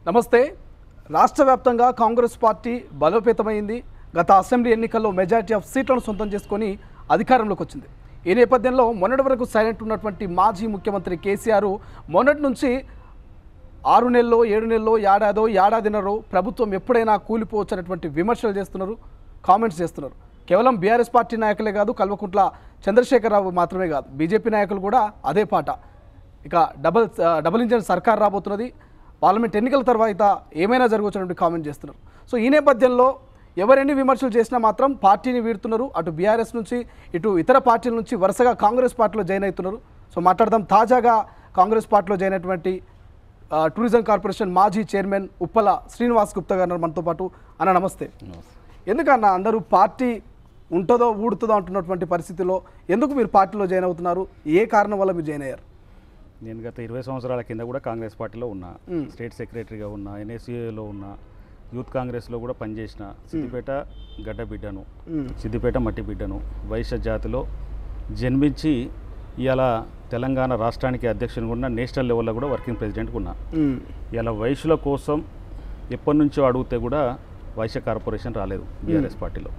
నమస్తే. రాష్ట్ర వ్యాప్తంగా కాంగ్రెస్ పార్టీ బలోపేతమైంది. గత అసెంబ్లీ ఎన్నికల్లో మెజారిటీ ఆఫ్ సీట్లను సొంతం చేసుకొని అధికారంలోకి వచ్చింది. ఈ నేపథ్యంలో మొన్నటి వరకు సైలెంట్ ఉన్నటువంటి మాజీ ముఖ్యమంత్రి కేసీఆర్ మొన్నటి నుంచి 6 నెలల్లో 7 నెలల్లో ఏడాదిన్నరో ప్రభుత్వం ఎప్పుడైనా కూలిపోవచ్చు అనేటువంటి విమర్శలు చేస్తున్నారు, కామెంట్స్ చేస్తున్నారు. కేవలం బీఆర్ఎస్ పార్టీ నాయకులే కాదు, కల్వకుంట్ల చంద్రశేఖరరావు మాత్రమే కాదు, బీజేపీ నాయకులు కూడా అదే పాట. ఇక డబుల్ ఇంజన్ సర్కార్ రాబోతున్నది, పార్లమెంట్ ఎన్నికల తర్వాత ఏమైనా జరగవచ్చని కామెంట్ చేస్తున్నారు. సో ఈ నేపథ్యంలో ఎవరెన్ని విమర్శలు చేసినా మాత్రం పార్టీని వీడుతున్నారు. అటు బీఆర్ఎస్ నుంచి ఇటు ఇతర పార్టీల నుంచి వరుసగా కాంగ్రెస్ పార్టీలో జాయిన్ అవుతున్నారు. సో మాట్లాడదాం. తాజాగా కాంగ్రెస్ పార్టీలో జాయిన్ అయినటువంటి టూరిజం కార్పొరేషన్ మాజీ చైర్మన్ ఉప్పల శ్రీనివాస్ గుప్తా గారు మనతో పాటు. అన్న నమస్తే. ఎందుకన్నా అందరూ పార్టీ ఉంటుందో ఊడుతుందో అంటున్నటువంటి పరిస్థితిలో ఎందుకు మీరు పార్టీలో జాయిన్ అవుతున్నారు? ఏ కారణం వల్ల మీరు జాయిన్ అయ్యారు? నేను గత 20 సంవత్సరాల కింద కూడా కాంగ్రెస్ పార్టీలో ఉన్నా, స్టేట్ సెక్రటరీగా ఉన్నా, ఎన్ఎస్యూఏలో ఉన్నా, యూత్ కాంగ్రెస్లో కూడా పనిచేసిన. సిద్దిపేట గడ్డ బిడ్డను, సిద్దిపేట మట్టి బిడ్డను, వైశ్య జాతిలో జన్మించి ఇవాళ తెలంగాణ రాష్ట్రానికి అధ్యక్షునిగా ఉన్న, నేషనల్ లెవెల్లో కూడా వర్కింగ్ ప్రెసిడెంట్గా ఉన్నా. ఇలా వైశ్యుల కోసం ఎప్పటి నుంచో అడిగితే కూడా వైశ్య కార్పొరేషన్ రాలేదు బీఆర్ఎస్ పార్టీలో.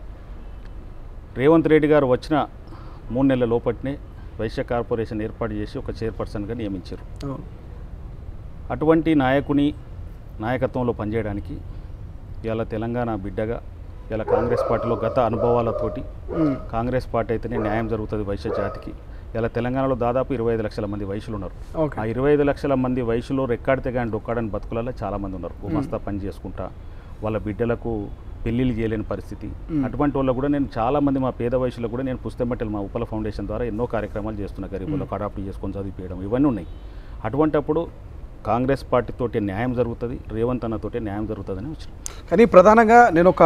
రేవంత్ రెడ్డి గారు వచ్చిన 3 నెలల లోపటినే వైశ్య కార్పొరేషన్ ఏర్పాటు చేసి ఒక చైర్పర్సన్గా నియమించారు. అటువంటి నాయకుని నాయకత్వంలో పనిచేయడానికి ఇలా తెలంగాణ బిడ్డగా ఇలా కాంగ్రెస్ పార్టీలో గత అనుభవాలతోటి కాంగ్రెస్ పార్టీ అయితేనే న్యాయం జరుగుతుంది వైశ్య జాతికి. ఇలా తెలంగాణలో దాదాపు 25 లక్షల మంది వైశ్యులు ఉన్నారు. ఆ 25 లక్షల మంది వైశ్యులు రెక్కాడితే కానీ డొక్కాడని బతుకులలో చాలామంది ఉన్నారు. గుమస్తా పని చేసుకుంటా వాళ్ళ బిడ్డలకు పెళ్ళిళ్ళు చేయలేని పరిస్థితి. అటువంటి వాళ్ళు కూడా నేను చాలామంది మా పేద వయసులో కూడా నేను పుస్తెమ్మట్టెలు మా ఉప్పల ఫౌండేషన్ ద్వారా ఎన్నో కార్యక్రమాలు చేస్తున్నా. గరీబులకు అడాప్ట్ చేసుకొని చదివిపోయడం ఇవన్నీ ఉన్నాయి. అటువంటప్పుడు కాంగ్రెస్ పార్టీతోటి న్యాయం జరుగుతుంది, రేవంత్ అన్నతోటి న్యాయం జరుగుతుందని వచ్చిన. కానీ ప్రధానంగా నేను ఒక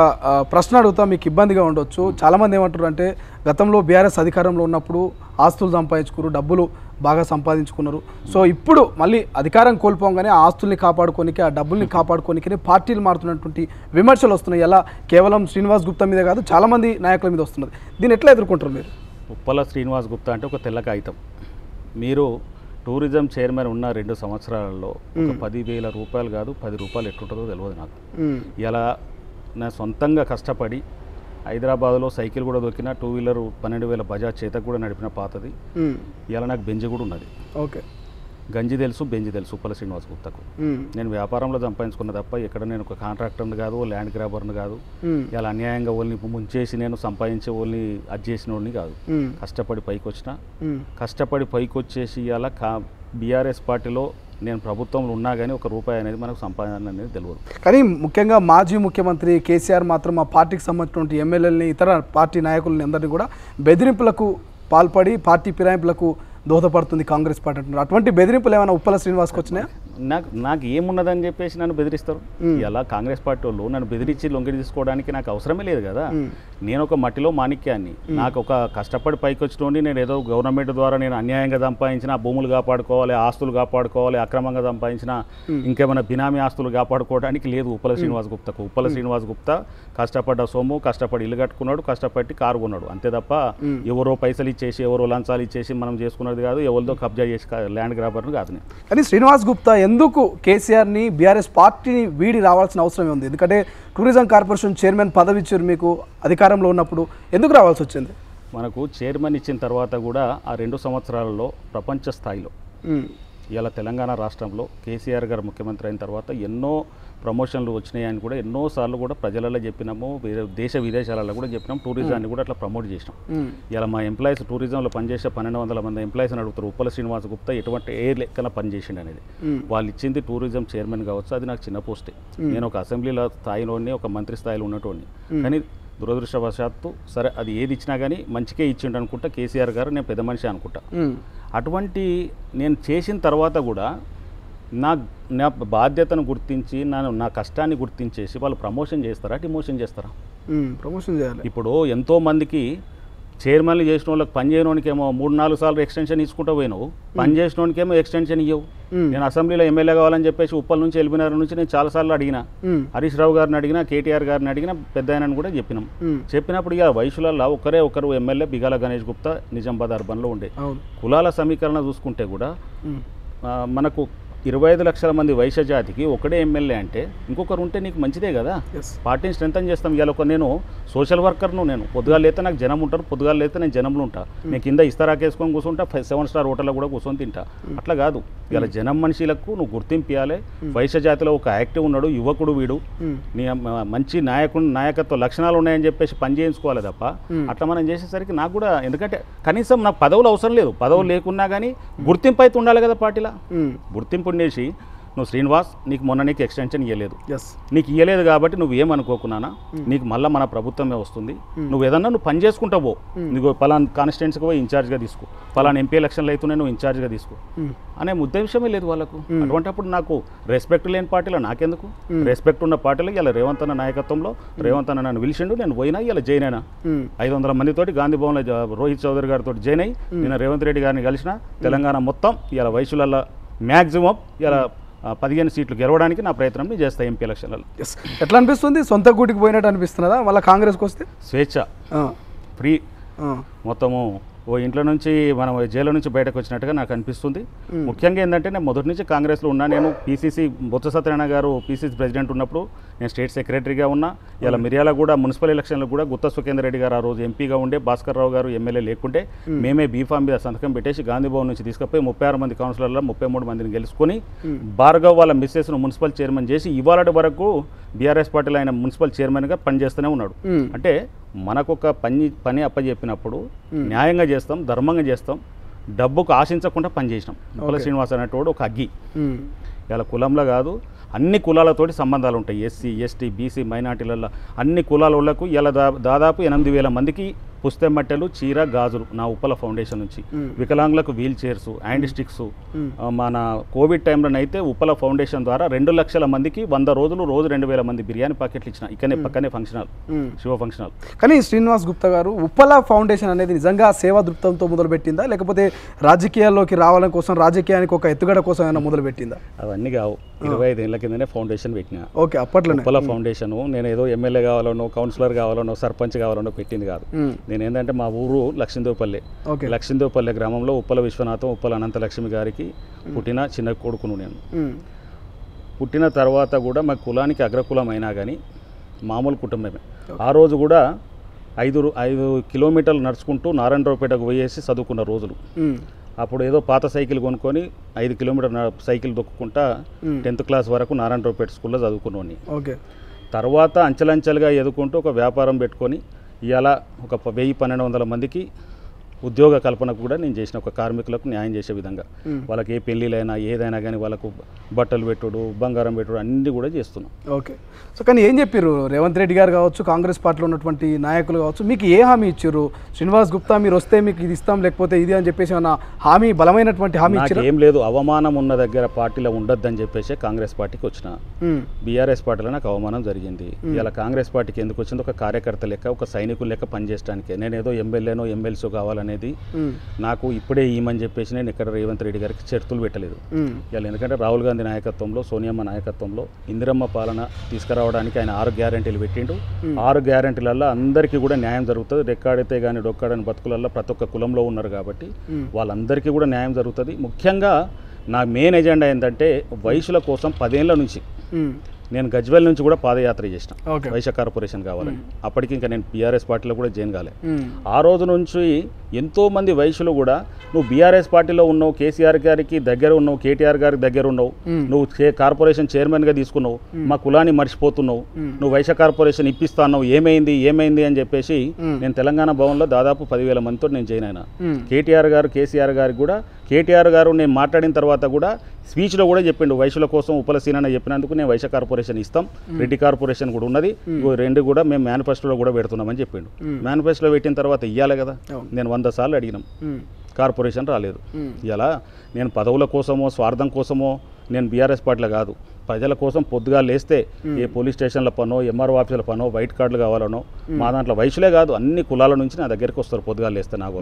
ప్రశ్న అడుగుతా, మీకు ఇబ్బందిగా ఉండొచ్చు. చాలామంది ఏమంటారు అంటే గతంలో బీఆర్ఎస్ అధికారంలో ఉన్నప్పుడు ఆస్తులు సంపాదించుకున్నారు, డబ్బులు బాగా సంపాదించుకున్నారు. సో ఇప్పుడు మళ్ళీ అధికారం కోల్పోగానే ఆ ఆస్తుల్ని కాపాడుకోనికి, ఆ డబ్బుల్ని కాపాడుకోనికి పార్టీలు మారుతున్నటువంటి విమర్శలు వస్తున్నాయి. ఎలా కేవలం శ్రీనివాస్ గుప్తా మీదే కాదు, చాలామంది నాయకుల మీద వస్తున్నది. దీన్ని ఎట్లా ఎదుర్కొంటారు మీరు? ఉప్పల శ్రీనివాస్ గుప్తా అంటే ఒక తెల్ల కాగితం. మీరు టూరిజం చైర్మన్ ఉన్న 2 సంవత్సరాలలో ఒక 10,000 రూపాయలు కాదు 10 రూపాయలు ఎట్లుంటుందో తెలియదు నాకు. ఇలా నా సొంతంగా కష్టపడి హైదరాబాద్లో సైకిల్ కూడా దొరికిన, 2 వీలర్ 12,000 బజాజ్ చేతకు కూడా నడిపిన పాతది. ఇలా నాకు బెంజ్ కూడా ఉన్నది. ఓకే, గంజి తెలుసు, బెంజ్ తెలుసు ఉప్పల శ్రీనివాస్ గుప్తాకు. నేను వ్యాపారంలో సంపాదించుకున్న తప్ప ఎక్కడ నేను ఒక కాంట్రాక్టర్ని కాదు, ల్యాండ్ గ్రాబర్ని కాదు. ఇలా అన్యాయంగా వాళ్ళని ముంచేసి నేను సంపాదించే వాళ్ళని అది చేసిన వాళ్ళని కాదు. కష్టపడి పైకి వచ్చిన, కష్టపడి పైకి వచ్చేసి ఇలా బీఆర్ఎస్ పార్టీలో నేను ప్రభుత్వంలో ఉన్నా కానీ ఒక రూపాయి అనేది మనకు సంపాదన అనేది తెలియదు. కానీ ముఖ్యంగా మాజీ ముఖ్యమంత్రి కేసీఆర్ మాత్రం ఆ పార్టీకి సంబంధించినటువంటి ఎమ్మెల్యేలని, ఇతర పార్టీ నాయకులని అందరినీ కూడా బెదిరింపులకు పాల్పడి పార్టీ ఫిరాయింపులకు దోహదపడుతుంది కాంగ్రెస్ పార్టీ అంటున్నారు. అటువంటి బెదిరింపులు ఏమైనా ఉప్పల శ్రీనివాస్కి వచ్చినాయా? నాకు ఏమున్నదని చెప్పేసి నన్ను బెదిరిస్తారు. ఇలా కాంగ్రెస్ పార్టీ వాళ్ళు నన్ను బెదిరించి లొంగి తీసుకోవడానికి నాకు అవసరమే లేదు కదా. నేను ఒక మట్టిలో మాణిక్యాన్ని, నాకు ఒక కష్టపడి పైకి వచ్చినోని నేను ఏదో గవర్నమెంట్ ద్వారా నేను అన్యాయంగా సంపాదించిన భూములు కాపాడుకోవాలి, ఆస్తులు కాపాడుకోవాలి, అక్రమంగా సంపాదించిన ఇంకేమైనా బినామీ ఆస్తులు కాపాడుకోవడానికి లేదు ఉప్పల శ్రీనివాస్ గుప్తాకు. ఉప్పల శ్రీనివాస్ గుప్తా కష్టపడ్డ సొమ్ము, కష్టపడి ఇల్లు కట్టుకున్నాడు, కష్టపడి కారు కొన్నాడు, అంతే తప్ప ఎవరో పైసలు ఇచ్చేసి ఎవరో లంచాలు ఇచ్చేసి మనం చేసుకున్నది కాదు, ఎవరిదో కబ్జా చేసి ల్యాండ్ గ్రాబర్ని కాదు. కానీ శ్రీనివాస్ గుప్తా ఎందుకు కేసీఆర్ని బీఆర్ఎస్ పార్టీని వీడి రావాల్సిన అవసరం ఉంది? ఎందుకంటే టూరిజం కార్పొరేషన్ చైర్మన్ పదవి ఇచ్చారు మీకు అధికారంలో ఉన్నప్పుడు, ఎందుకు రావాల్సి వచ్చింది? మనకు చైర్మన్ ఇచ్చిన తర్వాత కూడా ఆ 2 సంవత్సరాలలో ప్రపంచ స్థాయిలో ఇలా తెలంగాణ రాష్ట్రంలో కేసీఆర్ గారు ముఖ్యమంత్రి అయిన తర్వాత ఎన్నో ప్రమోషన్లు వచ్చినాయని కూడా ఎన్నోసార్లు కూడా ప్రజలలో చెప్పినాము, దేశ విదేశాలలో కూడా చెప్పినాం, టూరిజాన్ని కూడా అట్లా ప్రమోట్ చేసినాం. ఇలా మా ఎంప్లాయీస్ టూరిజంలో పనిచేసే 1,200 మంది ఎంప్లాయీస్ని అడుగుతారు ఉప్పల శ్రీనివాస్ గుప్తా ఎటువంటి ఏ లెక్కన పనిచేసిండు అనేది. వాళ్ళు ఇచ్చింది టూరిజం చైర్మన్ కావచ్చు, అది నాకు చిన్న పోస్టే. నేను ఒక అసెంబ్లీలో స్థాయిలోని, ఒక మంత్రి స్థాయిలో ఉన్నటువంటి. కానీ దురదృష్టవశాత్తు సరే అది ఏది ఇచ్చినా కానీ మంచికే ఇచ్చిండు అనుకుంటా కేసీఆర్ గారు. నేను పెద్ద మనిషి అనుకుంటా. అటువంటి నేను చేసిన తర్వాత కూడా నా బాధ్యతను గుర్తించి నా కష్టాన్ని గుర్తించేసి వాళ్ళు ప్రమోషన్ చేస్తారా, డిమోషన్ చేస్తారా? ప్రమోషన్ చేయాలి. ఇప్పుడు ఎంతోమందికి చైర్మన్లు చేసిన వాళ్ళకి పని చేయనోనికేమో 3-4 సార్లు ఎక్స్టెన్షన్ ఇచ్చుకుంటూ పోయినావు, పని చేసినోనికేమో ఎక్స్టెన్షన్ ఇవ్వవు. నేను అసెంబ్లీలో ఎమ్మెల్యే కావాలని చెప్పేసి ఉప్పల్ నుంచి ఎల్బీనగర్ నుంచి నేను చాలాసార్లు అడిగినా, హరీష్ రావు గారిని అడిగినా, కేటీఆర్ గారిని అడిగినా, పెద్ద ఆయనని కూడా చెప్పినాం. చెప్పినప్పుడు ఇక వయసులలో ఒకరు ఎమ్మెల్యే బిగాల గణేష్ గుప్తా నిజామాబాద్ అర్బన్లో ఉండే. కులాల సమీకరణ చూసుకుంటే కూడా మనకు 25 లక్షల మంది వైశ్య జాతికి ఒకడే ఎమ్మెల్యే అంటే ఇంకొకరు ఉంటే నీకు మంచిదే కదా. పార్టీని స్ట్రెంథన్ చేస్తాం. ఇవాళ నేను సోషల్ వర్కర్ను, నేను పొద్దుగాలు లేతే నాకు జనం ఉంటారు, పొద్దుగాలు లేతే నేను జనంలో ఉంటా. నేను కింద ఇస్తారాకేసుకొని కూర్చుంటా, 7 స్టార్ హోటల్లో కూడా కూర్చొని తింటా. అట్లా కాదు, ఇలా జనం మనుషులకు నువ్వు గుర్తింపు ఇవ్వాలి. వైశ్య జాతిలో ఒక యాక్టివ్ ఉన్నాడు, యువకుడు వీడు, నీ మంచి నాయకత్వ లక్షణాలు ఉన్నాయని చెప్పేసి పని చేయించుకోవాలి తప్ప అట్లా మనం చేసేసరికి నాకు కూడా, ఎందుకంటే కనీసం నాకు పదవులు అవసరం లేదు, పదవులు లేకున్నా కానీ గుర్తింపు అయితే ఉండాలి కదా పార్టీలో. గుర్తింపు ఉండేసి నువ్వు శ్రీనివాస్ నీకు మొన్న నీకు ఎక్స్టెన్షన్ ఇవ్వలేదు, నీకు ఇవ్వలేదు కాబట్టి నువ్వు ఏమనుకోకున్నానా, నీకు మళ్ళీ మన ప్రభుత్వమే వస్తుంది, నువ్వు ఏదన్నా నువ్వు పని చేసుకుంటావో, నీకు పలానా కాన్స్టిట్యున్సీకి పోయి ఇన్ఛార్జ్గా తీసుకో, పలానా ఎంపీ ఎలక్షన్లు అవుతున్నాయి నువ్వు ఇన్ఛార్జ్గా తీసుకో అనే ఉద్దేశమే లేదు వాళ్ళకు. అటువంటిప్పుడు నాకు రెస్పెక్ట్ లేని పార్టీలో నాకెందుకు, రెస్పెక్ట్ ఉన్న పార్టీలో ఇలా రేవంత్ అన్న నాయకత్వంలో రేవంత్ అన్న నన్ను పిలిచిండు, నేను పోయినా ఇలా జాయిన్ అయినా. 500 మందితోటి గాంధీ భవన్లో రోహిత్ చౌదరి గారితో జాయిన్ అయ్యి నేను రేవంత్ రెడ్డి గారిని కలిసిన. తెలంగాణ మొత్తం ఇలా వైశ్యులలో మ్యాక్సిమం ఇలా 15 సీట్లు గెలవడానికి నా ప్రయత్నం చేస్తాయి ఎంపీ ఎలక్షన్లలో. ఎట్లా అనిపిస్తుంది? సొంత గూటికి పోయినట్టు అనిపిస్తున్నదా మళ్ళీ కాంగ్రెస్కి వస్తే? స్వేచ్ఛ, ఫ్రీ, మొత్తము ఓ ఇంట్లో నుంచి మనం జైలు నుంచి బయటకు వచ్చినట్టుగా నాకు అనిపిస్తుంది. ముఖ్యంగా ఏంటంటే నేను మొదటి నుంచి కాంగ్రెస్లో ఉన్నా. నేను పీసీసీ బొత్స సత్యనారాయణ గారు పీసీసీ ప్రెసిడెంట్ ఉన్నప్పుడు నేను స్టేట్ సెక్రటరీగా ఉన్నా. ఇలా మిర్యాలగూడ మున్సిపల్ ఎలక్షన్లో కూడా గుత్తా సుఖేందర్ రెడ్డి గారు ఆ రోజు ఎంపీగా ఉండే, భాస్కర్ రావు గారు ఎమ్మెల్యే లేకుంటే మేమే బీఫామ్ మీద సంతకం పెట్టేసి గాంధీ భవన్ నుంచి తీసుకుపోయి 36 మంది కౌన్సిలర్లో 33 మందిని గెలుచుకొని భార్గవ్ వాళ్ళ మిస్సెస్ను మున్సిపల్ చైర్మన్ చేసి ఇవాళ వరకు బీఆర్ఎస్ పార్టీలో ఆయన మున్సిపల్ చైర్మన్గా పనిచేస్తూనే ఉన్నాడు. అంటే మనకొక పని అప్పచెప్పినప్పుడు న్యాయంగా చేస్తాం, ధర్మంగా చేస్తాం, డబ్బుకు ఆశించకుండా పనిచేసినాం. ఉప్పల శ్రీనివాస్ అనేటోడు ఒక అగ్గి. ఇలా కులంలో కాదు, అన్ని కులాలతోటి సంబంధాలు ఉంటాయి. ఎస్సీ, ఎస్టీ, బీసీ, మైనార్టీలలో అన్ని కులాల వాళ్ళకు ఇలా దాదాపు 8,000 మందికి పుస్తెమట్టెలు, చీర, గాజులు నా ఉప్పల ఫౌండేషన్ నుంచి. వికలాంగులకు వీల్ చైర్స్, హ్యాండ్ స్టిక్స్. మన కోవిడ్ టైంలోనైతే ఉప్పల ఫౌండేషన్ ద్వారా 2 లక్షల మందికి 100 రోజులు రోజు 2,000 మంది బిర్యానీ ప్యాకెట్లు ఇచ్చిన. ఇక్కడనే పక్కనే function hall, Shiva function hall. కానీ శ్రీనివాస్ గుప్తా గారు ఉప్పల ఫౌండేషన్ అనేది నిజంగా సేవా దృక్పథంతో మొదలుపెట్టిందా, లేకపోతే రాజకీయాల్లోకి రావడం కోసం, రాజకీయానికి ఒక ఎత్తుగడ కోసం ఏమైనా మొదలుపెట్టిందా? అవన్నీ కావు. 25 ఏళ్ల కిందనే ఫౌండేషన్ పెట్టిన. ఓకే, అప్పట్లో ఉప్పల ఫౌండేషన్ నేను ఏదో ఎమ్మెల్యే కావాలనో, కౌన్సిలర్ కావాలనో, సర్పంచ్ కావాలనో పెట్టింది కాదు. నేను ఏంటంటే మా ఊరు లక్ష్మీదేవపల్లె. లక్ష్మీదేవపల్లె గ్రామంలో ఉప్పల విశ్వనాథం, ఉప్పల అనంతలక్ష్మి గారికి పుట్టిన చిన్న కొడుకును నేను. పుట్టిన తర్వాత కూడా మా కులానికి అగ్రకులం అయినా కానీ మామూలు కుటుంబమే. ఆ రోజు కూడా 5 కిలోమీటర్లు నడుచుకుంటూ నారాయణరావుపేటకు పోయేసి చదువుకున్న రోజులు. అప్పుడు ఏదో పాత సైకిల్ కొనుక్కొని 5 కిలోమీటర్ సైకిల్ దొక్కుకుంటా 10th క్లాస్ వరకు నారాయణరావుపేట స్కూల్లో చదువుకున్నాను. తర్వాత అంచెలంచెలుగా ఎదుర్కొంటూ ఒక వ్యాపారం పెట్టుకొని ఇవాళ ఒక 1000-1200 మందికి ఉద్యోగ కల్పనకు కూడా నేను చేసిన, ఒక కార్మికులకు న్యాయం చేసే విధంగా. వాళ్ళకి ఏ పెళ్ళిళ్ళైనా ఏదైనా కానీ వాళ్ళకు బట్టలు పెట్టుడు, బంగారం పెట్టుడు అన్నీ కూడా చేస్తున్నాం. ఓకే. సో కానీ ఏం చెప్పారు రేవంత్ రెడ్డి గారు కావచ్చు, కాంగ్రెస్ పార్టీలో ఉన్నటువంటి నాయకులు కావచ్చు, మీకు ఏ హామీ ఇచ్చారు? శ్రీనివాస్ గుప్తా మీరు వస్తే మీకు ఇది ఇస్తాం, లేకపోతే ఇది అని చెప్పేసి ఏమన్నా హామీ, బలమైనటువంటి హామీ ఇచ్చారు? ఏం లేదు. అవమానం ఉన్న దగ్గర పార్టీలో ఉండొద్దని చెప్పేసి కాంగ్రెస్ పార్టీకి వచ్చిన. బీఆర్ఎస్ పార్టీలో నాకు అవమానం జరిగింది. ఇలా కాంగ్రెస్ పార్టీకి ఎందుకు వచ్చింది? ఒక కార్యకర్త లెక్క, ఒక సైనికుల లెక్క పనిచేయడానికి. నేను ఏదో ఎమ్మెల్యేనో ఎమ్మెల్సీ కావాలనేది నాకు ఇప్పుడే ఈమని చెప్పేసి నేను ఇక్కడ రేవంత్ రెడ్డి గారికి చర్చలు పెట్టలేదు. ఇలా ఎందుకంటే రాహుల్ గాంధీ నాయకత్వంలో, సోనియమ్మ నాయకత్వంలో ఇందిరమ్మ పాలన తీసుకురావడానికి ఆయన 6 గ్యారంటీలు పెట్టిండు. 6 గ్యారంటీలలో అందరికీ కూడా న్యాయం జరుగుతుంది. రెక్కాడితే కానీ డొక్కాడని బతుకులలో ప్రతి ఒక్క కులంలో ఉన్నారు కాబట్టి వాళ్ళందరికీ కూడా న్యాయం జరుగుతుంది. ముఖ్యంగా నా మెయిన్ ఎజెండా ఏంటంటే వైశ్యుల కోసం 10 ఏళ్ల నుంచి నేను గజ్వేల్ నుంచి కూడా పాదయాత్ర చేసిన, వైశ్య కార్పొరేషన్ కావాలని. అప్పటికి ఇంకా నేను బీఆర్ఎస్ పార్టీలో కూడా జాయిన్ కాలే. ఆ రోజు నుంచి ఎంతోమంది వైశ్యులు కూడా నువ్వు బీఆర్ఎస్ పార్టీలో ఉన్నావు, కేసీఆర్ గారికి దగ్గర ఉన్నావు, కేటీఆర్ గారికి దగ్గర ఉన్నావు, నువ్వు కార్పొరేషన్ చైర్మన్గా తీసుకున్నావు, మా కులాన్ని మర్చిపోతున్నావు, నువ్వు వైశ్య కార్పొరేషన్ ఇప్పిస్తాన్నావు, ఏమైంది అని చెప్పేసి నేను తెలంగాణ భవన్లో దాదాపు 10,000 మందితో నేను జాయిన్ అయినా. కేటీఆర్ గారు, కేసీఆర్ గారికి కూడా, కేటీఆర్ గారు నేను మాట్లాడిన తర్వాత కూడా స్పీచ్లో కూడా చెప్పిండు, వైశ్యుల కోసం ఉప్పల సీనన్న చెప్పినందుకు నేను వైశ్య కార్పొరేషన్ ఇస్తాం, రెడ్డి కార్పొరేషన్ కూడా ఉన్నది, 2 కూడా మేము మేనిఫెస్టోలో కూడా పెడుతున్నామని చెప్పిండు. మేనిఫెస్టోలో పెట్టిన తర్వాత ఇవ్వాలి కదా. నేను 100 సార్లు అడిగినాం, కార్పొరేషన్ రాలేదు. ఇలా నేను పదవుల కోసమో స్వార్థం కోసమో నేను బీఆర్ఎస్ పార్టీలో కాదు, ప్రజల కోసం పొద్దుగా లేస్తే ఏ పోలీస్ స్టేషన్ల పనో, ఎంఆర్ఓ ఆఫీసుల పనో, వైట్ కార్డులు కావాలనో, మా దాంట్లో వైశ్యులే కాదు అన్ని కులాల నుంచి నా దగ్గరికి వస్తారు పొద్దుగా లేస్తే. నాకు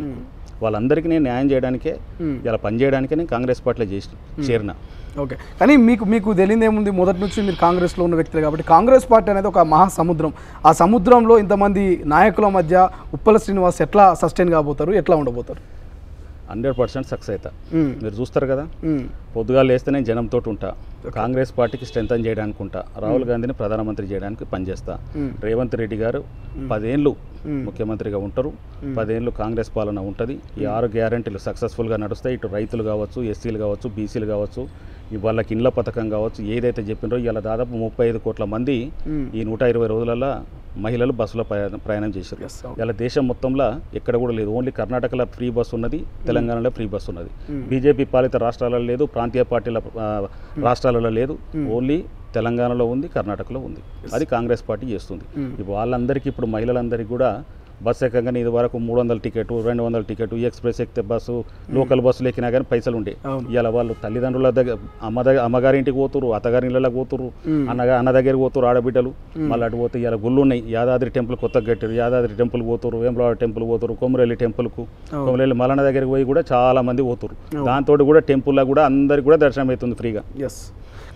వాళ్ళందరికీ నేను న్యాయం చేయడానికే, ఇలా పనిచేయడానికే నేను కాంగ్రెస్ పార్టీలో చేరిన. ఓకే. కానీ మీకు తెలియదు ఏముంది, మొదటి నుంచి మీరు కాంగ్రెస్లో ఉన్న వ్యక్తులు కాబట్టి కాంగ్రెస్ పార్టీ అనేది ఒక మహాసముద్రం. ఆ సముద్రంలో ఇంతమంది నాయకుల మధ్య ఉప్పల శ్రీనివాస్ ఎట్లా సస్టైన్ కాబోతారు, ఎట్లా ఉండబోతారు? 100% సక్సెస్ అవుతా. మీరు చూస్తారు కదా, పొద్దుగాలు లేస్తే నేను జనంతో ఉంటా, కాంగ్రెస్ పార్టీకి స్ట్రెంథన్ చేయడానికి ఉంటా, రాహుల్ గాంధీని ప్రధానమంత్రి చేయడానికి పనిచేస్తా. రేవంత్ రెడ్డి గారు 10 ఏళ్ళు ముఖ్యమంత్రిగా ఉంటారు, 10 ఏళ్ళు కాంగ్రెస్ పాలన ఉంటుంది. ఈ 6 గ్యారంటీలు సక్సెస్ఫుల్గా నడుస్తాయి. ఇటు రైతులు కావచ్చు, ఎస్సీలు కావచ్చు, బీసీలు కావచ్చు, వాళ్ళకి ఇండ్ల పథకం కావచ్చు, ఏదైతే చెప్పినో ఇలా దాదాపు 35 కోట్ల మంది ఈ 120 రోజులలో మహిళలు బస్సులో ప్రయాణం చేశారు. ఇలా దేశం మొత్తంలో ఎక్కడ కూడా లేదు. ఓన్లీ కర్ణాటకలో ఫ్రీ బస్ ఉన్నది, తెలంగాణలో ఫ్రీ బస్ ఉన్నది. బీజేపీ పాలిత రాష్ట్రాలలో లేదు, ప్రాంతీయ పార్టీల రాష్ట్రాలలో లేదు, ఓన్లీ తెలంగాణలో ఉంది, కర్ణాటకలో ఉంది. అది కాంగ్రెస్ పార్టీ చేస్తుంది. వాళ్ళందరికీ ఇప్పుడు మహిళలందరికీ కూడా బస్సు ఎక్కగానే ఇది వరకు 300 టికెట్, 200 టికెట్, ఎక్స్ప్రెస్ ఎక్కితే బస్సు, లోకల్ బస్సులు ఎక్కినా కానీ పైసలు ఉండే. ఇలా వాళ్ళు తల్లిదండ్రుల దగ్గర అమ్మగారింటికి పోతురు, అత్తగారి ఇళ్ళకి పోతురు, అన్న దగ్గరికి పోతురు ఆడబిడ్డలు. మళ్ళీ అటు పోతే ఇలా గుళ్ళు ఉన్నాయి, యాదాద్రి టెంపుల్ కొత్తగా కట్టారు, యాదాద్రి టెంపుల్ పోతురు, వేములవాడ టెంపుల్ పోతురు, కొమరెల్లి టెంపుల్కు, కొమరెల్లి మల్లన్న దగ్గరికి పోయి కూడా చాలా మంది పోతురు. దాంతో కూడా టెంపుల్లో కూడా అందరికి కూడా దర్శనం అవుతుంది ఫ్రీగా.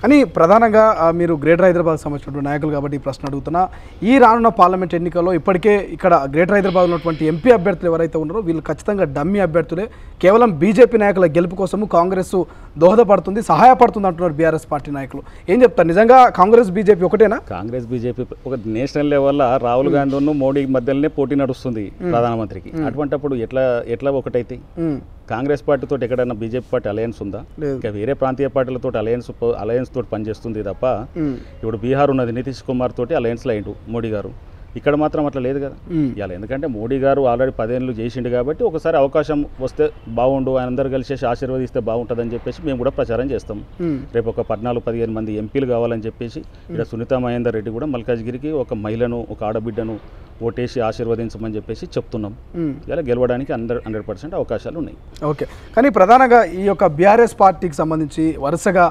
కానీ ప్రధానంగా మీరు గ్రేటర్ హైదరాబాద్ సంబంధించినటువంటి నాయకులు కాబట్టి ఈ ప్రశ్న అడుగుతున్నా. ఈ రానున్న పార్లమెంట్ ఎన్నికల్లో ఇప్పటికే ఇక్కడ గ్రేటర్ హైదరాబాద్ ఉన్నటువంటి ఎంపీ అభ్యర్థులు ఎవరైతే ఉన్నారో వీళ్ళు ఖచ్చితంగా డమ్మీ అభ్యర్థులే. కేవలం బీజేపీ నాయకుల గెలుపు కోసము కాంగ్రెస్ దోహదపడుతుంది, సహాయపడుతుంది అంటున్నారు బీఆర్ఎస్ పార్టీ నాయకులు. ఏం చెప్తారు, నిజంగా కాంగ్రెస్ బీజేపీ ఒకటేనా? కాంగ్రెస్ బీజేపీ ఒక నేషనల్ లెవెల్లో రాహుల్ గాంధీ మోడీ మధ్యలోనే పోటీ నడుస్తుంది ప్రధానమంత్రికి. అటువంటిప్పుడు ఎట్లా ఒకటైతే కాంగ్రెస్ పార్టీతో ఎక్కడైనా బీజేపీ పార్టీ అలయన్స్ ఉందా? ఇంకా వేరే ప్రాంతీయ పార్టీలతో అలయన్స్ తోటి పనిచేస్తుంది తప్ప. ఇప్పుడు బీహార్ ఉన్నది, నితీష్ కుమార్ తోటి అలయన్స్లో అయిండు మోడీ గారు. ఇక్కడ మాత్రం అట్లా లేదు కదా ఇవాళ. ఎందుకంటే మోడీ గారు ఆల్రెడీ 10 ఏళ్ళు చేసిండు కాబట్టి ఒకసారి అవకాశం వస్తే బాగుండు, ఆయన అందరూ కలిసి ఆశీర్వదిస్తే బాగుంటుందని చెప్పేసి మేము కూడా ప్రచారం చేస్తాం. రేపు ఒక 14-15 మంది ఎంపీలు కావాలని చెప్పేసి ఇక్కడ సునీతా మహేందర్ రెడ్డి కూడా మల్కాజ్గిరికి ఒక మహిళను, ఒక ఆడబిడ్డను ఓటేసి ఆశీర్వదించమని చెప్పేసి చెప్తున్నాం. ఇలా గెలవడానికి 100% అవకాశాలు ఉన్నాయి. ఓకే, కానీ ప్రధానంగా ఈ యొక్క బీఆర్ఎస్ పార్టీకి సంబంధించి వరుసగా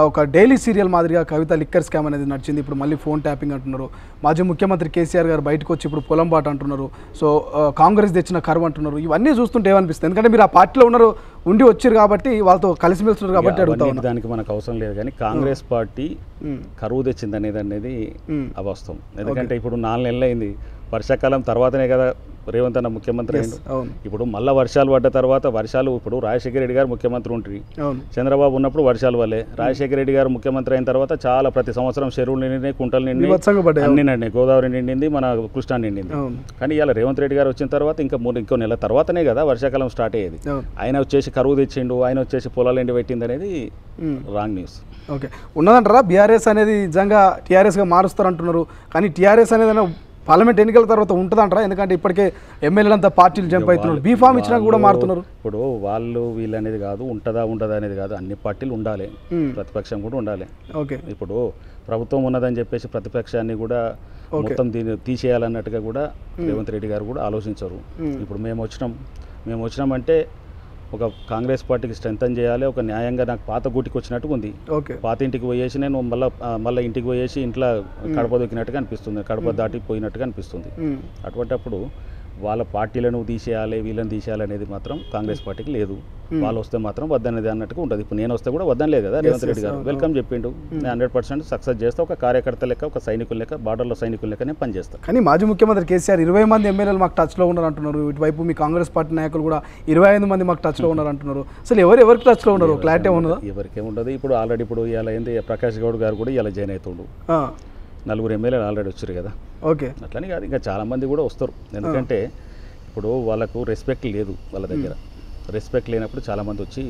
ఒక డైలీ సీరియల్ మాదిరిగా కవిత లిక్కర్ స్కామ్ అనేది నడిచింది. ఇప్పుడు మళ్ళీ ఫోన్ ట్యాపింగ్ అంటున్నారు. మాజీ ముఖ్యమంత్రి కేసీఆర్ గారు బయటకు వచ్చి ఇప్పుడు పొలం బాట అంటున్నారు. సో కాంగ్రెస్ తెచ్చిన కరువు అంటున్నారు. ఇవన్నీ చూస్తుంటే ఏమనిపిస్తుంది? ఎందుకంటే మీరు ఆ పార్టీలో ఉన్నారు, ఉండి వచ్చారు కాబట్టి, వాళ్ళతో కలిసిమెలిసి ఉన్నారు కాబట్టి అడుగుతాను. దానికి మనకు అవసరం లేదు. కానీ కాంగ్రెస్ పార్టీ కరువు తెచ్చింది అనేది అవాస్తవం. ఎందుకంటే ఇప్పుడు 4 నెలలు అయింది, వర్షాకాలం తర్వాతనే కదా రేవంత్ అన్న ముఖ్యమంత్రి అయిండు. ఇప్పుడు మళ్ళీ వర్షాలు పడ్డ తర్వాత ఇప్పుడు రాజశేఖర రెడ్డి గారు ముఖ్యమంత్రి ఉంటుంది, చంద్రబాబు ఉన్నప్పుడు వర్షాలు వల్లే. రాజశేఖర రెడ్డి గారు ముఖ్యమంత్రి అయిన తర్వాత చాలా ప్రతి సంవత్సరం చెరువులు నిండినాయి, కుంటలు నిండినాయి, అన్ని నిండినాయి, గోదావరి నిండింది, మన కృష్ణా నిండింది. కానీ ఇలా రేవంత్ రెడ్డి గారు వచ్చిన తర్వాత ఇంకో నెల తర్వాతనే కదా వర్షాకాలం స్టార్ట్ అయ్యేది. ఆయన వచ్చేసి కరువు తెచ్చిండు, ఆయన వచ్చేసి పొలాలు ఎండి పెట్టింది అనేది రాంగ్ న్యూస్. ఓకే, ఉన్నదంటారా బీఆర్ఎస్ అనేది నిజంగా టీఆర్ఎస్గా మారుస్తారంటున్నారు? కానీ టీఆర్ఎస్ అనేది పార్లమెంట్ ఎన్నికల తర్వాత ఉంటుందంటారా? ఎందుకంటే ఇప్పటికే ఎమ్మెల్యేలంతా పార్టీలు జంప్ అవుతున్నారు, బీఫామ్ ఇచ్చినా కూడా మారుతున్నారు. ఇప్పుడు వీళ్ళు అనేది కాదు, ఉంటుందా అనేది కాదు, అన్ని పార్టీలు ఉండాలి, ప్రతిపక్షం కూడా ఉండాలి. ఓకే, ఇప్పుడు ప్రభుత్వం ఉన్నదని చెప్పేసి ప్రతిపక్షాన్ని కూడా మొత్తం దీన్ని తీసేయాలన్నట్టుగా కూడా రేవంత్ రెడ్డి గారు కూడా ఆలోచించరు. ఇప్పుడు మేము వచ్చినామంటే ఒక కాంగ్రెస్ పార్టీకి స్ట్రెంథన్ చేయాలి, ఒక న్యాయంగా నాకు పాత గూటికి వచ్చినట్టుగా ఉంది. పాత ఇంటికి పోయేసి నేను మళ్ళీ ఇంటికి పోయేసి ఇంట్లో కడప దొక్కినట్టుగా అనిపిస్తుంది, కడప దాటిపోయినట్టుగా అనిపిస్తుంది. అటువంటిప్పుడు వాళ్ళ పార్టీలను తీసేయాలి, వీళ్ళని తీసేయాలి అనేది మాత్రం కాంగ్రెస్ పార్టీకి లేదు. వాళ్ళు వస్తే మాత్రం వద్దనేది అన్నట్టుగా ఉంటుంది. ఇప్పుడు నేను వస్తే కూడా వద్దని లేదు కదా. రేవంత్ రెడ్డి గారు వెల్కమ్ చెప్పిండు, నేను 100% సక్సెస్ చేస్తా, ఒక కార్యకర్త లెక్క, ఒక సైనికుల లెక్క, బార్డర్లో సైనికుల లెక్కనే పనిచేస్తాను. కానీ మాజీ ముఖ్యమంత్రి కేసీఆర్ 20 మంది ఎమ్మెల్యేలు మాకు టచ్లో ఉన్నారు అంటున్నారు. ఇటువైపు మీ కాంగ్రెస్ పార్టీ నాయకులు కూడా 25 మంది మాకు టచ్లో ఉన్నారు అంటున్నారు. అసలు ఎవరికి టచ్లో ఉన్నారు? క్లారిటీ ఉన్నదా? ఎవరికే ఉండదు. ఇప్పుడు ఆల్రెడీ ఇలా ఏంది ప్రకాష్ గౌడ్ గారు కూడా ఇలా జాయిన్ అవుతుండు, 4 ఎమ్మెల్యేలు ఆల్రెడీ వచ్చారు కదా. ఓకే, అట్లని కాదు, ఇంకా చాలామంది కూడా వస్తారు. ఎందుకంటే ఇప్పుడు వాళ్ళకు రెస్పెక్ట్ లేదు, వాళ్ళ దగ్గర రెస్పెక్ట్ లేనప్పుడు చాలామంది వచ్చి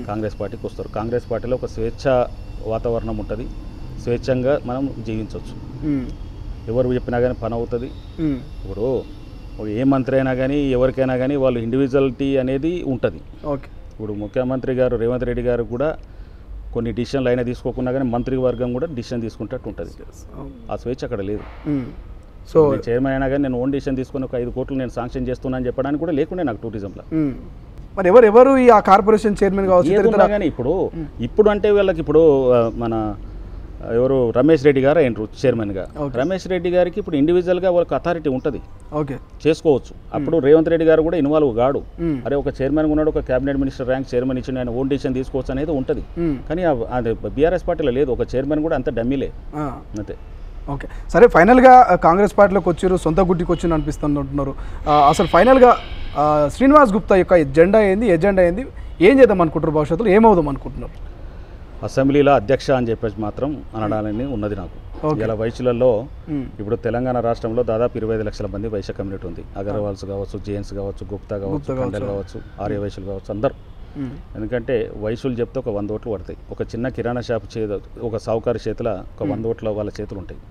కాంగ్రెస్ పార్టీకి వస్తారు. కాంగ్రెస్ పార్టీలో ఒక స్వేచ్ఛ వాతావరణం ఉంటుంది, స్వేచ్ఛంగా మనం జీవించవచ్చు, ఎవరు చెప్పినా కానీ పని అవుతుంది. ఇప్పుడు ఏ మంత్రి అయినా కానీ ఎవరికైనా కానీ వాళ్ళు ఇండివిజువాలిటీ అనేది ఉంటుంది. ఓకే, ఇప్పుడు ముఖ్యమంత్రి గారు రేవంత్ రెడ్డి గారు కూడా కొన్ని డిసిషన్లు అయినా తీసుకోకుండా కానీ మంత్రివర్గం కూడా డిసిషన్ తీసుకుంటట్టు ఉంటుంది. ఆ స్వేచ్ఛ అక్కడ లేదు. సో చైర్మన్ అయినా కానీ నేను ఓన్ డిసిషన్ తీసుకుని ఒక 5 కోట్లు నేను శాంక్షన్ చేస్తున్నా అని చెప్పడానికి కూడా లేకుండే నాకు టూరిజంలో. మరి ఎవరు ఈ ఆ కార్పొరేషన్ చైర్మన్ కావచ్చు కానీ ఇప్పుడు అంటే వీళ్ళకి ఇప్పుడు మన ఎవరు రమేష్ రెడ్డి గారు అయినరు చైర్మన్గా. రమేష్ రెడ్డి గారికి ఇప్పుడు ఇండివిజువల్గా వాళ్ళకి అథారిటీ ఉంటుంది, ఓకే, చేసుకోవచ్చు. అప్పుడు రేవంత్ రెడ్డి గారు కూడా ఇన్వాల్వ్ కాడు. అరే ఒక చైర్మన్ ఉన్నాడు, ఒక క్యాబినెట్ మినిస్టర్ ర్యాంక్ చైర్మన్ ఇచ్చిన ఆయన ఓన్ డిసిషన్ తీసుకోవచ్చు అనేది ఉంటుంది. కానీ అది బీఆర్ఎస్ పార్టీలో లేదు, ఒక చైర్మన్ కూడా అంత డమ్మీలే అంతే. ఓకే, సరే, ఫైనల్గా కాంగ్రెస్ పార్టీలోకి వచ్చారు, సొంత గుడ్డికి వచ్చింది అనిపిస్తుంది అంటున్నారు. అసలు ఫైనల్గా శ్రీనివాస్ గుప్తా యొక్క ఎజెండా ఏంది ఏం చేద్దాం అనుకుంటారు, భవిష్యత్తులో ఏమవుదాం అనుకుంటున్నారు? అసెంబ్లీలో అధ్యక్ష అని చెప్పేసి మాత్రం అనడాలని ఉన్నది నాకు. ఇలా వైశ్యులలో ఇప్పుడు తెలంగాణ రాష్ట్రంలో దాదాపు 25 లక్షల మంది వైశ్య కమ్యూనిటీ ఉంది. అగర్వాల్స్ కావచ్చు, జేఎన్స్ కావచ్చు, గుప్తా కావచ్చు, కండల్ కావచ్చు, ఆర్య వైశ్యులు కావచ్చు, అందరు. ఎందుకంటే వైశ్యులు చెప్తే ఒక 100 ఓట్లు పడతాయి. ఒక చిన్న కిరాణా షాప్ ఒక సావుకారి చేతుల ఒక 100 ఓట్ల వాళ్ళ చేతులు ఉంటాయి.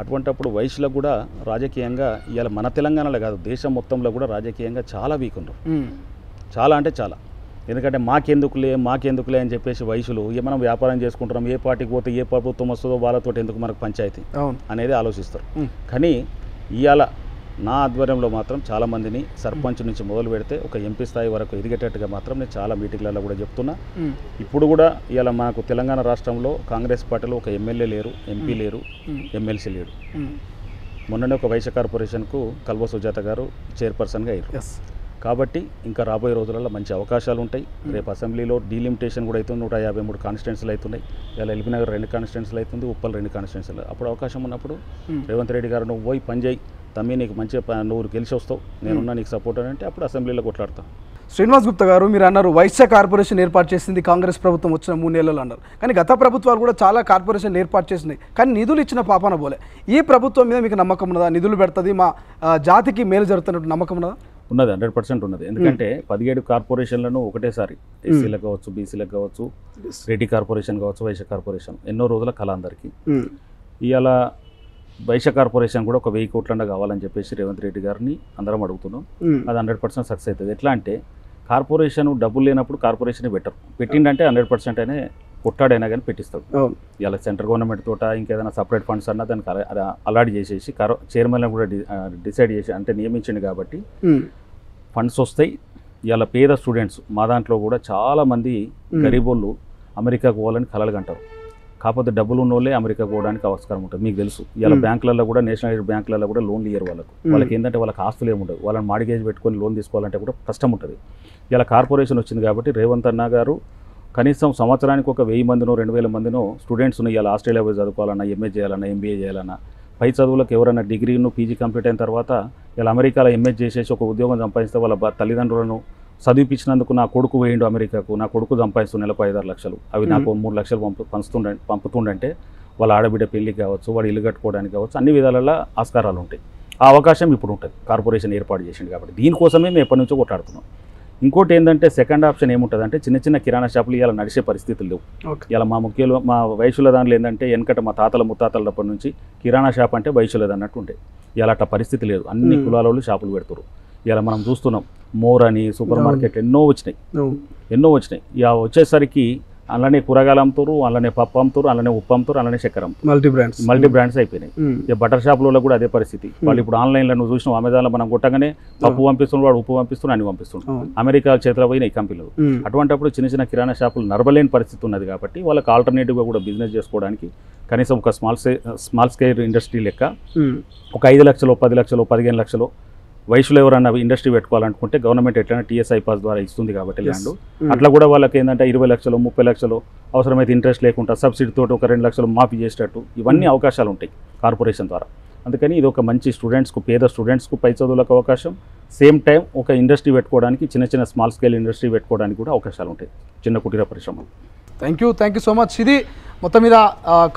అటువంటప్పుడు వైశ్యులకు కూడా రాజకీయంగా ఇవాళ మన తెలంగాణలో కాదు, దేశం మొత్తంలో కూడా రాజకీయంగా చాలా వీక్ ఉన్నారు. చాలా అంటే చాలా. ఎందుకంటే మాకెందుకులే అని చెప్పేసి వైశ్యులు మనం వ్యాపారం చేసుకుంటున్నాం, ఏ పార్టీకి పోతే ఏ ప్రభుత్వం వస్తుందో వాళ్ళతో ఎందుకు మనకు పంచాయతీ అనేది ఆలోచిస్తారు. కానీ ఇవాళ నా ఆధ్వర్యంలో మాత్రం చాలామందిని సర్పంచ్ నుంచి మొదలు పెడితే ఒక ఎంపీ స్థాయి వరకు ఎదిగేటట్టుగా మాత్రం నేను చాలా మీటింగ్లలో కూడా చెప్తున్నా. ఇప్పుడు కూడా ఇవాళ మనకు తెలంగాణ రాష్ట్రంలో కాంగ్రెస్ పార్టీలో ఒక ఎమ్మెల్యే లేరు, ఎంపీ లేరు, ఎమ్మెల్సీ లేరు. మొన్ననే ఒక వైశ్య కార్పొరేషన్కు కల్వ సుజాత గారు చైర్పర్సన్గా అయ్యారు. కాబట్టి ఇంకా రాబోయే రోజులలో మంచి అవకాశాలు ఉంటాయి. రేపు అసెంబ్లీలో డీలిమిటేషన్ కూడా అవుతుంది. 153 కాన్స్టిట్యున్సీలు అవుతున్నాయి. ఇలా ఎల్బీనగర్ 2 కాన్స్టిట్యున్సీలు అవుతుంది, ఉప్పల్ 2 కాన్స్టిట్యున్సీలు. అప్పుడు అవకాశం ఉన్నప్పుడు రేవంత్ రెడ్డి గారు నువ్వు పోయి పని చేయి తమ్మి, నీకు మంచిగా నువ్వు గెలిచి వస్తావు, నేనున్నా నీకు సపోర్ట్ అని అంటే అప్పుడు అసెంబ్లీలో కొట్లాడతాం. శ్రీనివాస్ గుప్తా గారు, మీరు అన్నారు వైశ్య కార్పొరేషన్ ఏర్పాటు చేసింది కాంగ్రెస్ ప్రభుత్వం వచ్చిన 3 నెలలు అన్నారు. కానీ గత ప్రభుత్వాలు కూడా చాలా కార్పొరేషన్ ఏర్పాటు చేసినాయి, కానీ నిధులు ఇచ్చిన పాపాన పోలే. ఈ ప్రభుత్వం మీద మీకు నమ్మకం ఉన్నదా? నిధులు పెడుతుంది, మా జాతికి మేలు జరుగుతున్నట్టు నమ్మకం ఉన్నదా? ఉన్నది, 100% ఉన్నది. ఎందుకంటే 17 కార్పొరేషన్లను ఒకటేసారి ఎస్సీలకు కావచ్చు, బీసీలకు కావచ్చు, రెడ్డి కార్పొరేషన్ కావచ్చు, వైశ్య కార్పొరేషన్ ఎన్నో రోజుల కళ అందరికీ. ఇవాళ వైశ్య కార్పొరేషన్ కూడా ఒక 1000 కోట్ల కావాలని చెప్పేసి రేవంత్ రెడ్డి గారిని అందరం అడుగుతున్నాం. అది 100% సక్సెస్ అవుతుంది. ఎట్లా అంటే కార్పొరేషన్ డబ్బులు లేనప్పుడు కార్పొరేషన్ పెట్టిండంటే 100% అయినా కొట్టాడైనా కానీ పెట్టిస్తాడు. ఇలా సెంట్రల్ గవర్నమెంట్ తోట ఇంకేదైనా సపరేట్ ఫండ్స్ అన్నా దానికి అలాట్ చేసేసి చైర్మన్ కూడా డిసైడ్ చేసి అంటే నియమించండి కాబట్టి ఫండ్స్ వస్తాయి. ఇలా పేద స్టూడెంట్స్ మా దాంట్లో కూడా చాలామంది గరీబోళ్ళు అమెరికాకు పోవాలని కలలు కంటారు. కాకపోతే డబ్బులు ఉన్నోళ్ళే అమెరికాకు పోవడానికి ఆస్కారం ఉంటుంది. మీకు తెలుసు ఇలా బ్యాంకులలో కూడా నేషనల్ బ్యాంకులలో కూడా లోన్లు ఇయ్యరు వాళ్ళకి ఏంటంటే వాళ్ళకి ఆస్తులు ఏముండదు. వాళ్ళని మార్గేజ్ పెట్టుకొని లోన్ తీసుకోవాలంటే కూడా కష్టం ఉంటుంది. ఇలా కార్పొరేషన్ వచ్చింది కాబట్టి రేవంత్ అన్న గారు కనీసం సంవత్సరానికి ఒక 1000 మందినో 2000 మందినో స్టూడెంట్స్ను ఇలా ఆస్ట్రేలియా పోయి చదువుకోవాలన్నా, ఎంఏ చేయాలన్నా, ఎంబీఏ చేయాలన్నా, పై చదువులకు ఎవరైనా డిగ్రీను పీజీ కంప్లీట్ అయిన తర్వాత ఇలా అమెరికాలో ఎంఏ చేసేసి ఒక ఉద్యోగం సంపాదిస్తే వాళ్ళ తల్లిదండ్రులను చదివిపించినందుకు నా కొడుకు వేయండు అమెరికాకు, నా కొడుకు సంపాదిస్తూ నెలకు 5-6 లక్షలు, అవి నాకు 3 లక్షలు పంపుతుండంటే వాళ్ళ ఆడబిడ్డ పెళ్లికి కావచ్చు, వాడు ఇల్లు కట్టుకోవడానికి కావచ్చు, అన్ని విధాలలో ఆస్కారాలు ఉంటాయి. ఆ అవకాశం ఇప్పుడు ఉంటుంది. కార్పొరేషన్ ఏర్పాటు చేసింది కాబట్టి దీనికోసమే మేము ఎప్పటి నుంచో కొట్లాడుతున్నాం. ఇంకోటి ఏంటంటే సెకండ్ ఆప్షన్ ఏముంటుంది అంటే చిన్న కిరాణా షాపులు ఇలా నడిచే పరిస్థితులు లేవు. ఇలా మా వైశ్యుల దాంట్లో ఏంటంటే వెనకట మా తాతల ముత్తాతలప్పటి నుంచి కిరాణా షాప్ అంటే వైశ్యులది అన్నట్టు ఉండే. ఇలా అట్లా పరిస్థితి లేదు. అన్ని కులాల వాళ్ళు షాపులు పెడుతున్నారు. ఇలా మనం చూస్తున్నాం మోర్ అని సూపర్ మార్కెట్ ఎన్నో వచ్చినాయి. ఇక వచ్చేసరికి అలానే కూరగాయలు అమ్ముతారు, అలానే పప్పు అమ్ముతారు, అలానే ఉప్పు అమ్ముతారు, అలానే చక్కెర అమ్ముతారు. మల్టీ బ్రాండ్స్ అయిపోయినాయి. ఇక బటర్ షాపులలో కూడా అదే పరిస్థితి. వాళ్ళు ఇప్పుడు ఆన్లైన్లో నువ్వు చూసిన అమెజాన్లో మనం కొట్టగానే పప్పు పంపిస్తున్నాడు, వాడు ఉప్పు పంపిస్తున్నాడు, అన్ని పంపిస్తున్నాడు. అమెరికా చేతిలో పోయిన ఈ కంపెనీలు. అటువంటిప్పుడు చిన్న కిరాణా షాపులు నడవలేని పరిస్థితి ఉన్నది కాబట్టి వాళ్ళకి ఆల్టర్నేటివ్గా కూడా బిజినెస్ చేసుకోవడానికి కనీసం ఒక స్మాల్ స్కేల్ ఇండస్ట్రీ లెక్క ఒక 5 లక్షలు, 10 లక్షలు, 15 లక్షలు వైశ్యులు ఎవరన్నా ఇండస్ట్రీ పెట్టుకోవాలనుకుంటే గవర్నమెంట్ ఎట్లయినా టీఎస్ఐ పాస్ ద్వారా ఇస్తుంది కాబట్టి ల్యాండ్ అట్లా కూడా వాళ్ళకి ఏంటంటే 20 లక్షలు, 30 లక్షలు అవసరమైతే ఇంట్రెస్ట్ లేకుండా సబ్సిడీ తోటి ఒక 2 లక్షలు మాఫీ చేసేటట్టు ఇవన్నీ అవకాశాలు ఉంటాయి కార్పొరేషన్ ద్వారా. అందుకని ఇది ఒక మంచి స్టూడెంట్స్కు, పేద స్టూడెంట్స్కు పై చదువులకు అవకాశం, సేమ్ టైం ఒక ఇండస్ట్రీ పెట్టుకోవడానికి చిన్న స్మాల్ స్కేల్ ఇండస్ట్రీ పెట్టుకోవడానికి కూడా అవకాశాలు ఉంటాయి చిన్న కుటీర పరిశ్రమలు. Thank you so much. ఇది మొత్తం మీద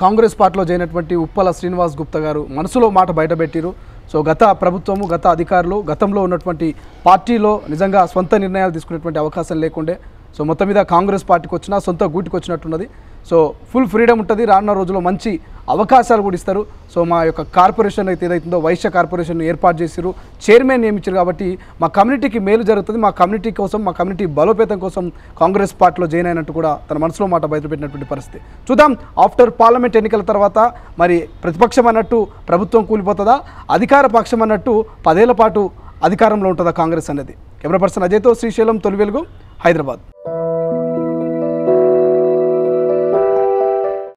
కాంగ్రెస్ పార్టీలో చేరినటువంటి ఉప్పల శ్రీనివాస్ గుప్తా గారు మనసులో మాట బయటపెట్టిరు. సో గత ప్రభుత్వము, గత అధికారులు, గతంలో ఉన్నటువంటి పార్టీలో నిజంగా సొంత నిర్ణయాలు తీసుకునేటువంటి అవకాశం లేకుండే. సో మొత్తం మీద కాంగ్రెస్ పార్టీకి వచ్చినా సొంత గూటికి వచ్చినట్టున్నది. సో ఫుల్ ఫ్రీడమ్ ఉంటుంది. రానున్న రోజుల్లో మంచి అవకాశాలు కూడా ఇస్తారు. సో మా యొక్క కార్పొరేషన్ అయితే ఏదైతుందో వైశ్య కార్పొరేషన్ ఏర్పాటు చేసిరు, చైర్మన్ నియమించారు కాబట్టి మా కమ్యూనిటీకి మేలు జరుగుతుంది. మా కమ్యూనిటీ కోసం, మా కమ్యూనిటీ బలోపేతం కోసం కాంగ్రెస్ పార్టీలో జాయిన్ అయినట్టు కూడా తన మనసులో మాట బయటపెట్టినటువంటి పరిస్థితి. చూద్దాం ఆఫ్టర్ పార్లమెంట్ ఎన్నికల తర్వాత మరి ప్రతిపక్షం అన్నట్టు ప్రభుత్వం కూలిపోతుందా, అధికార పక్షం అన్నట్టు 10 ఏళ్ల పాటు అధికారంలో ఉంటుందా కాంగ్రెస్ అనేది. కెమెరా పర్సన్ అజయ్తో శ్రీశైలం, తొలి వెలుగు, హైదరాబాద్.